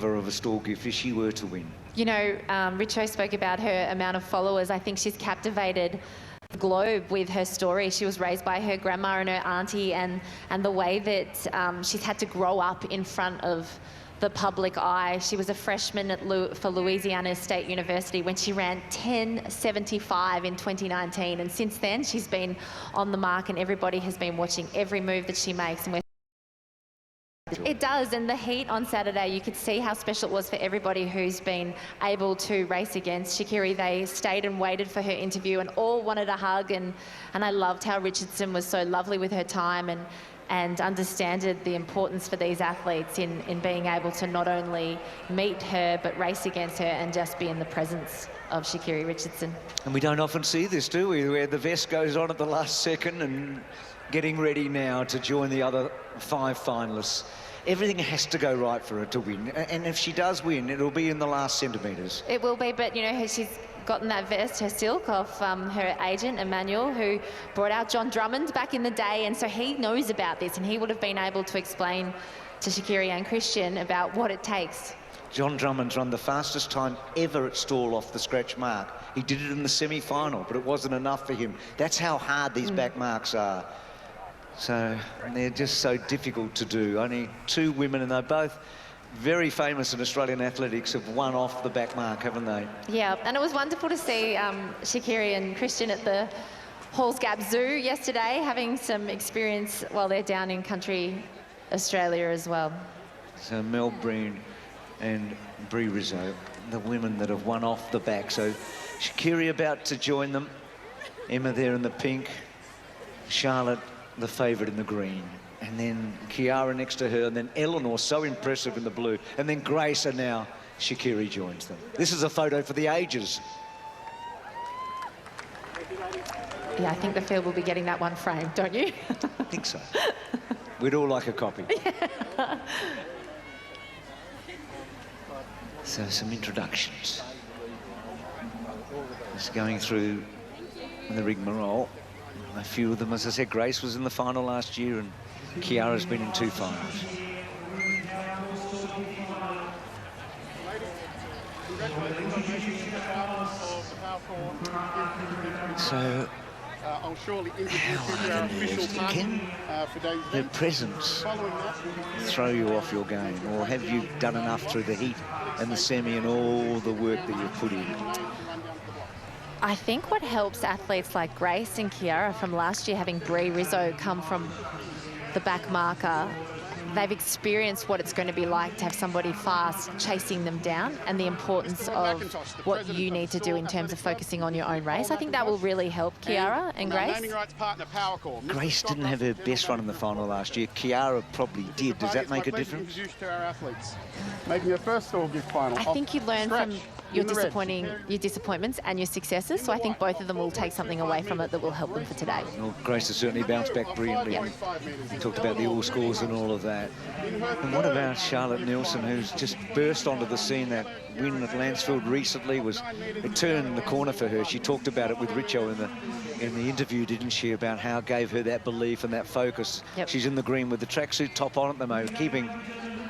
giver of a Stawell gift if she were to win? You know, Richo spoke about her amount of followers. I think she's captivated the globe with her story. She was raised by her grandma and her auntie, and the way that she's had to grow up in front of the public eye. She was a freshman for Louisiana State University when she ran 10.75 in 2019, and since then she's been on the mark, and everybody has been watching every move that she makes. And it does, and the heat on Saturday, you could see how special it was for everybody who's been able to race against Sha'Carri. They stayed and waited for her interview and all wanted a hug, and I loved how Richardson was so lovely with her time and understood the importance for these athletes in being able to not only meet her but race against her and just be in the presence of Sha'Carri Richardson. And we don't often see this, do we, where the vest goes on at the last second and getting ready now to join the other 5 finalists. Everything has to go right for her to win, and if she does win, it'll be in the last centimetres. It will be, but you know, she's gotten that vest, her silk, off her agent, Emmanuel, who brought out John Drummond back in the day, and so he knows about this, and he would have been able to explain to Sha'Carri and Christian about what it takes. John Drummond's run the fastest time ever at Stawell off the scratch mark. He did it in the semi-final, but it wasn't enough for him. That's how hard these back marks are. So they're just so difficult to do. Only 2 women, and they're both very famous in Australian athletics, have won off the back mark, haven't they? Yeah, and it was wonderful to see Sha'Carri and Christian at the Halls Gap Zoo yesterday, having some experience while they're down in country Australia as well. So Mel Breen and Brie Rizzo, the women that have won off the back. So Sha'Carri about to join them. Emma there in the pink. Charlotte, the favourite, in the green. And then Kiara next to her, and then Eleanor, so impressive in the blue. And then Grace, and now Sha'Carri joins them. This is a photo for the ages. Yeah, I think the field will be getting that one framed, don't you? I think so. We'd all like a copy. Yeah. So some introductions. Just going through the rigmarole. A few of them, as I said, Grace was in the final last year, and Kiara's been in 2 finals. So, how are the nerves? Can their presence throw you off your game, or have you done enough through the heat and the semi and all the work that you've put in? I think what helps athletes like Grace and Kiara from last year, having Brie Rizzo come from the back marker, they've experienced what it's going to be like to have somebody fast chasing them down, and the importance of what you need to do in terms of focusing on your own race. I think that will really help Kiara and Grace. Grace didn't have her best run in the final last year. Kiara probably did. Does that make a difference? Making your first Stawell gift final. I think you learn from your disappointments and your successes, so I think both of them will take something away from it that will help them for today. Well, Grace has certainly bounced back brilliantly. Yep. We talked about the all scores and all of that. And what about Charlotte Nielsen, who's just burst onto the scene? That win at Lansfield recently was a turn in the corner for her. She talked about it with Richo in the interview, didn't she, about how it gave her that belief and that focus. Yep. She's in the green with the tracksuit top on at the moment, keeping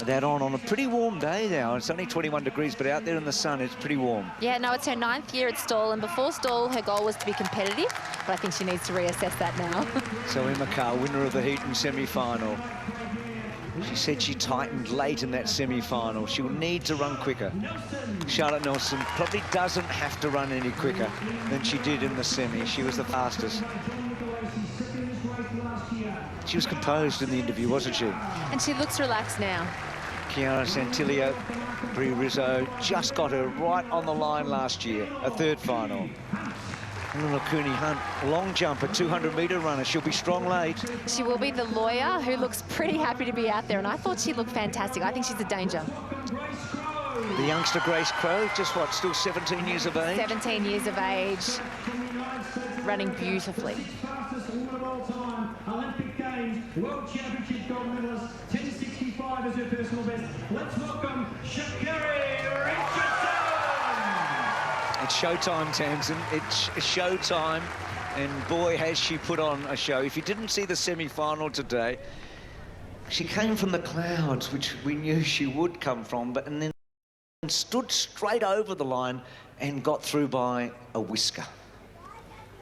that on a pretty warm day now. It's only 21 degrees, but out there in the sun, it's pretty warm. Yeah, no, it's her 9th year at Stawell, and before Stawell, her goal was to be competitive, but I think she needs to reassess that now. So Emma Carr, winner of the heat and semi-final. She said she tightened late in that semi-final. She will need to run quicker. Charlotte Nielsen probably doesn't have to run any quicker than she did in the semi. She was the fastest. She was composed in the interview, wasn't she? And she looks relaxed now. Chiara Santilio, Brie Rizzo just got her right on the line last year, a 3rd final. Eleanor Cooney-Hunt, long jumper, 200-metre runner. She'll be strong late. She will be the lawyer who looks pretty happy to be out there, and I thought she looked fantastic. I think she's a danger. The youngster Grace Crowe, just what, still 17 years of age? 17 years of age, running beautifully. Olympic Games, World Championship gold medalist, 10.65 is her personal best. Let's welcome Sha'Carri Richardson! It's showtime, Tamsin. It's showtime, and boy, has she put on a show. If you didn't see the semi-final today, she came from the clouds, which we knew she would come from, and then and stood straight over the line and got through by a whisker.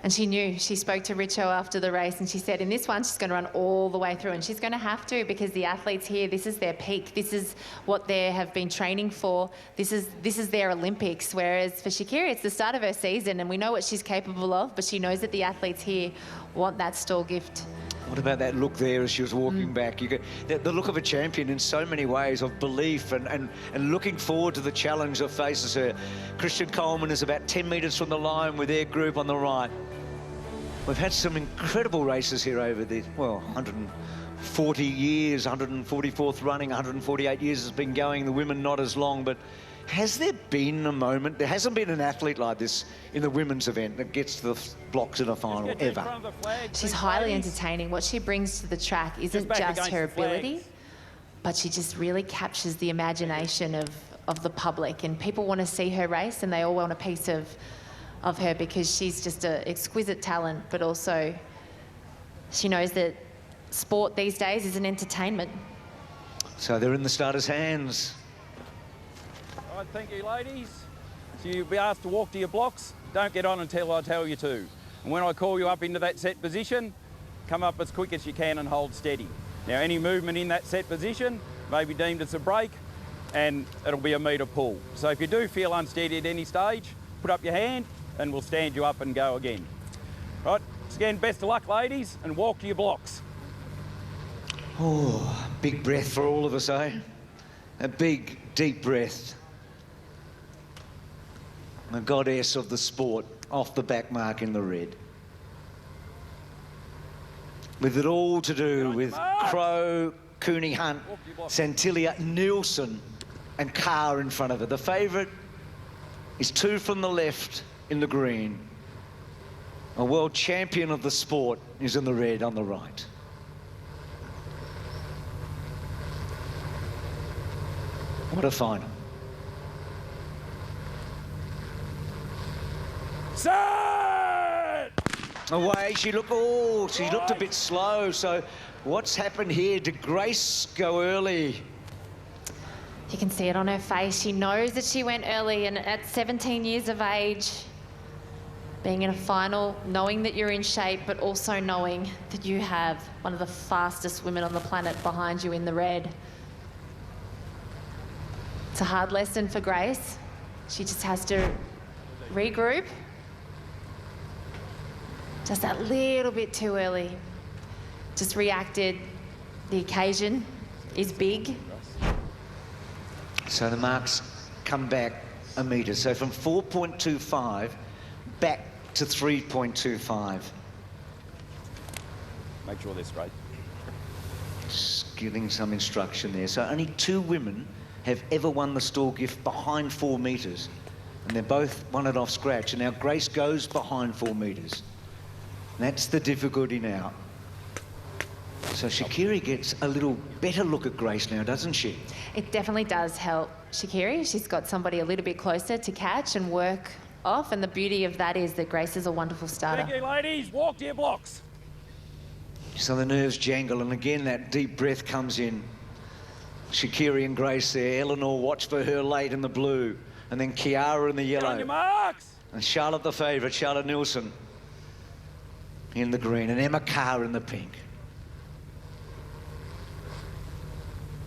And she knew. She spoke to Richo after the race and she said in this one she's going to run all the way through, and she's going to have to, because the athletes here, this is their peak. This is what they have been training for. This is their Olympics. Whereas for Sha'Carri, it's the start of her season and we know what she's capable of, but she knows that the athletes here want that Stawell gift. What about that look there as she was walking back? You get the look of a champion in so many ways, of belief and looking forward to the challenge that faces her. Christian Coleman is about 10 metres from the line with their group on the right. We've had some incredible races here over the, well, 140 years, 144th running, 148 years has been going. The women not as long, but has there been a moment, there hasn't been an athlete like this in the women's event that gets to the blocks in a final ever? She's highly entertaining. What she brings to the track isn't just her ability, but she just really captures the imagination of the public, and people want to see her race and they all want a piece of her, because she's just an exquisite talent, but also she knows that sport these days is an entertainment. So they're in the starters' hands. All right, thank you, ladies. So you'll be asked to walk to your blocks. Don't get on until I tell you to. And when I call you up into that set position, come up as quick as you can and hold steady. Now, any movement in that set position may be deemed as a break, and it'll be a metre pull. So if you do feel unsteady at any stage, put up your hand and we'll stand you up and go again. Right, so again, best of luck, ladies, and walk to your blocks. Oh, big breath for all of us, eh? A big, deep breath. The goddess of the sport, off the back mark in the red. With it all to do with Crow, Cooney Hunt, Santilia, Nielsen and Carr in front of her. The favourite is 2 from the left in the green. A world champion of the sport is in the red on the right. What a final. Set! Away, she looked a bit slow. So what's happened here? Did Grace go early? You can see it on her face. She knows that she went early, and at 17 years of age, being in a final, knowing that you're in shape, but also knowing that you have one of the fastest women on the planet behind you in the red. It's a hard lesson for Grace. She just has to regroup. Just that little bit too early. Just reacted. The occasion is big. So the marks come back a metre. So from 4.25 back to 3.25. Make sure they're straight. Just giving some instruction there. So only 2 women have ever won the Stawell gift behind 4 metres. And they're both won it off scratch. And now Grace goes behind 4 metres. That's the difficulty now. So Sha'Carri gets a little better look at Grace now, doesn't she? It definitely does help Sha'Carri. She's got somebody a little bit closer to catch and work off, and the beauty of that is that Grace is a wonderful starter. Thank you, ladies. Walk to your blocks. So the nerves jangle, and again that deep breath comes in. Sha'Carri and Grace there. Eleanor watched for her late in the blue, and then Kiara in the Get on yellow. your marks. And Charlotte the favourite, Charlotte Nielsen in the green, and Emma Carr in the pink.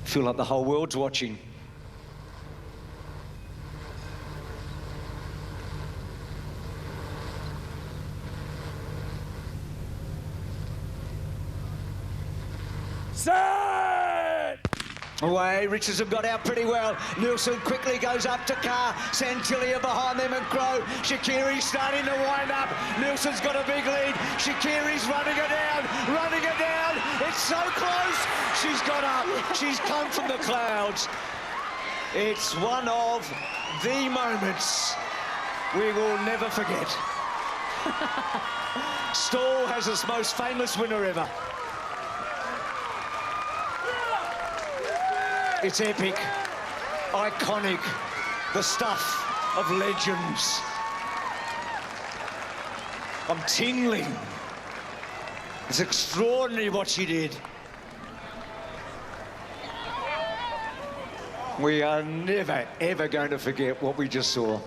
Feel like the whole world's watching. Set! Away, Richardson got out pretty well. Nielsen quickly goes up to Carr. Santilia behind them and Crow. Sha'Carri's starting to wind up. Nielsen's got a big lead. Sha'Carri's running her down, running her down. It's so close. She's got up. She's come from the clouds. It's one of the moments we will never forget. Stawell has its most famous winner ever. It's epic, iconic, the stuff of legends. I'm tingling. It's extraordinary what she did. We are never, ever going to forget what we just saw.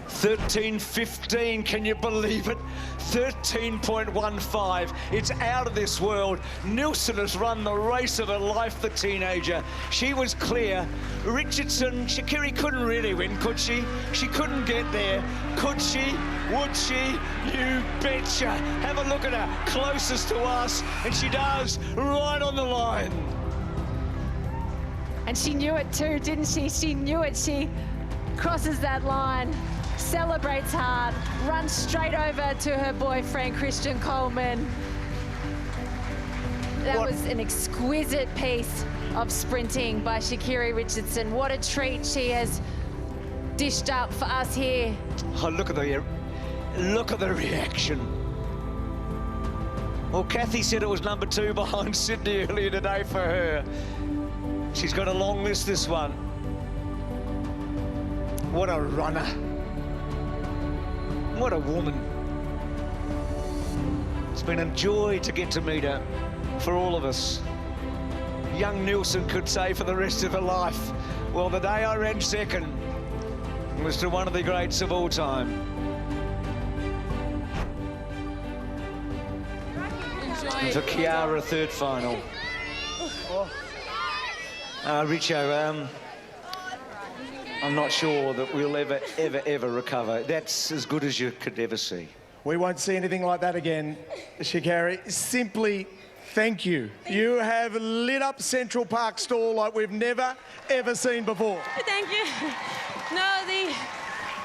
13.15, can you believe it? 13.15, it's out of this world. Nilsson has run the race of her life, the teenager. She was clear. Richardson, Sha'Carri couldn't really win, could she? She couldn't get there. Could she? Would she? You betcha. Have a look at her, closest to us, and she does, right on the line. And she knew it too, didn't she? She knew it. She crosses that line, celebrates hard, runs straight over to her boyfriend, Christian Coleman. That was an exquisite piece of sprinting by Sha'Carri Richardson. What a treat she has dished up for us here. Oh, look at the reaction. Well, Kathy said it was number 2 behind Sydney earlier today for her. She's got a long list, this one. What a runner. What a woman. It's been a joy to get to meet her for all of us. Young Nilsson could say for the rest of her life, well, the day I ran second was to one of the greats of all time. And for Chiara, 3rd final. Richo, I'm not sure that we'll ever recover. That's as good as you could ever see. We won't see anything like that again, Sha'Carri. Simply thank you. You have lit up Central Park Stawell like we've never, ever seen before. Thank you.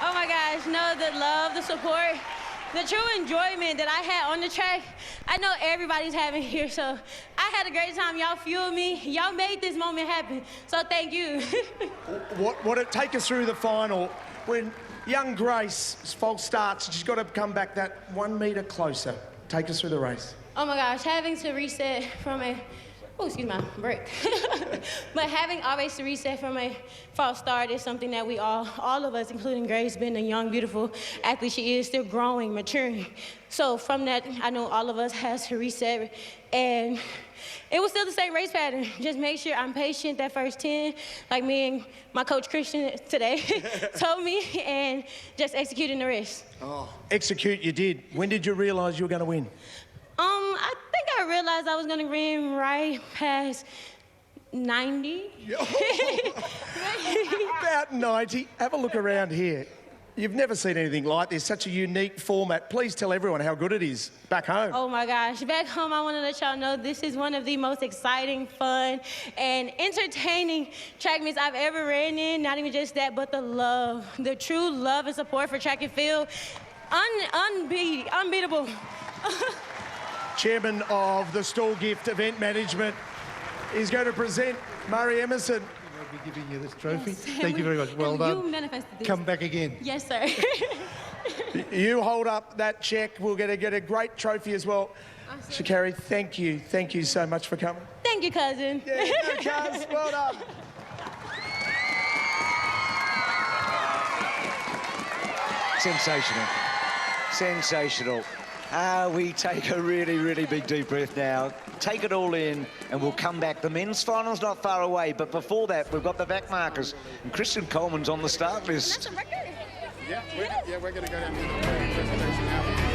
Oh my gosh, the love, the support, the true enjoyment that I had on the track, I know everybody's having here, so I had a great time. Y'all fueled me. Y'all made this moment happen, so thank you. What it take us through the final when young Grace's false starts, she's got to come back that 1 metre closer. Take us through the race. Oh my gosh, having to reset from a, oh, excuse my break. But having always to reset from a false start is something that we all of us, including Grace, being a young, beautiful athlete she is, still growing, maturing. So from that, I know all of us has to reset. And it was still the same race pattern. Just make sure I'm patient that first 10, like me and my coach Christian today told me, and just executing the rest. Oh, execute you did. When did you realise you were going to win? I think I realized I was going to win right past 90. About 90. Have a look around here. You've never seen anything like this, such a unique format. Please tell everyone how good it is back home. Oh my gosh, back home I want to let y'all know this is one of the most exciting, fun, and entertaining track meets I've ever ran in. Not even just that, but the love, the true love and support for track and field, unbeatable. Chairman of the Stawell Gift Event Management is going to present Murray Emerson. I'll be giving you this trophy. Yes. Thank you very much. Well done. You manifested this. Come back again. Yes, sir. You hold up that check. We'll get a great trophy as well. Awesome. Sha'Carri, thank you. Thank you so much for coming. Thank you, cousin. Yeah, you go, cuz. Well done. Sensational. Sensational. We take a really, really big deep breath now. Take it all in, and we'll come back. The men's final's not far away, but before that, we've got the back markers. And Christian Coleman's on the start list. Yeah, we're going to go down to the presentation now.